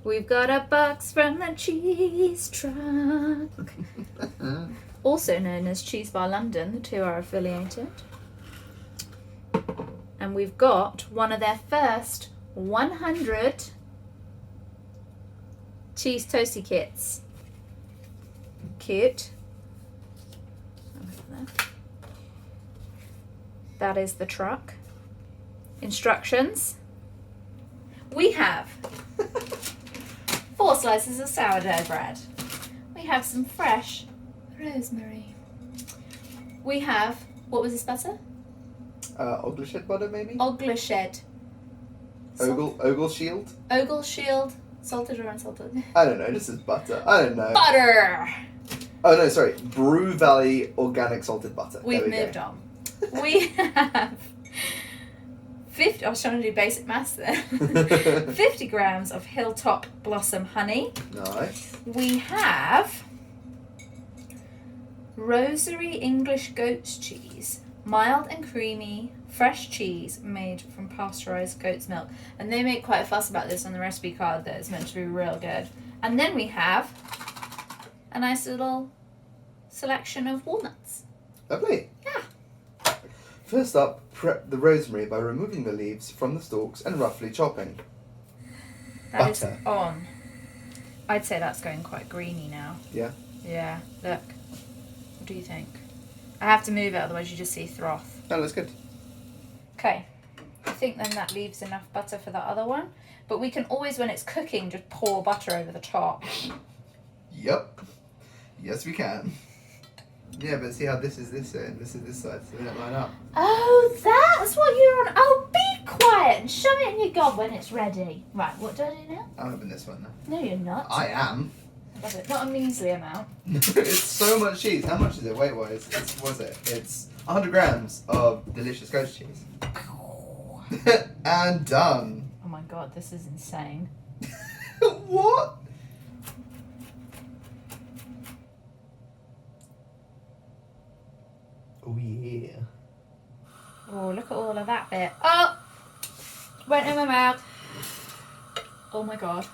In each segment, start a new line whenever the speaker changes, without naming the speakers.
We've got a box from the cheese truck. Also known as Cheese Bar London, the two are affiliated. And we've got one of their first 100 cheese toasty kits. Cute. That is the truck. Instructions. We have 4 slices of sourdough bread. We have some fresh rosemary. We have, what was this butter?
Oglished butter, maybe?
Oglished.
Ogle Shield?
Ogle Shield. Salted or unsalted?
I don't know, this is butter. I don't know.
Butter!
Oh no, sorry. Brew Valley Organic Salted Butter.
We've moved on. We have 50, I was trying to do basic maths there. 50 grams of Hilltop Blossom honey.
Nice.
We have Rosary English goat's cheese, mild and creamy, fresh cheese made from pasteurized goat's milk. And they make quite a fuss about this on the recipe card that it's meant to be real good. And then we have a nice little selection of walnuts.
Lovely.
Yeah.
First up, prep the rosemary by removing the leaves from the stalks and roughly chopping.
That is
Butter.
on. I'd say that's going quite greeny now.
Yeah?
Yeah, look. What do you think? I have to move it, otherwise you just see froth.
That looks good.
Okay. I think then that leaves enough butter for the other one. But we can always, when it's cooking, just pour butter over the top.
Yep. Yes, we can. Yeah, but see how this is this side and this is this side, so they don't line up.
Oh, that's what you're on. Oh, be quiet and shove it in your gob when it's ready. Right, what do I do now?
I'm open this one now.
No, you're not.
I am.
Love it. Not a measly amount.
It's so much cheese. How much is it weight-wise? It's 100 grams of delicious goat cheese. And done.
Oh my god, this is insane.
What? Oh yeah.
Oh, look at all of that bit. Oh! Went in my mouth. Oh my god.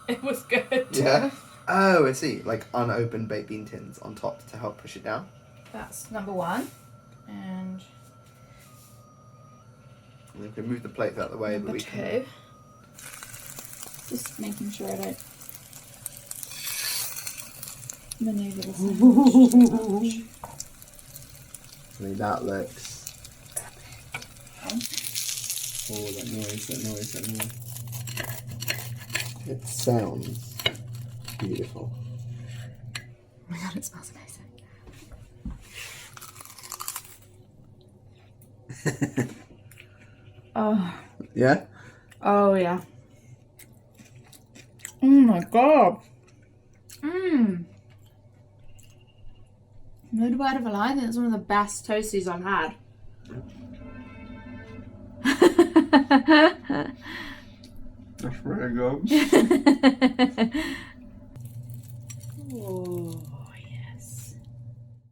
It was good.
Yeah? Oh, I see. Like unopened baked bean tins on top to help push it down.
That's number one. And
We can move the plates out of the way,
number
but we
two.
can.
Just making sure I don't maneuver this too much.
I mean, that looks epic. Oh, that noise. It sounds beautiful.
Oh my god, it smells amazing. Oh.
Yeah?
Oh yeah. Oh my god. No word of a lie, I think it's one of the best toasties I've had.
That's very good.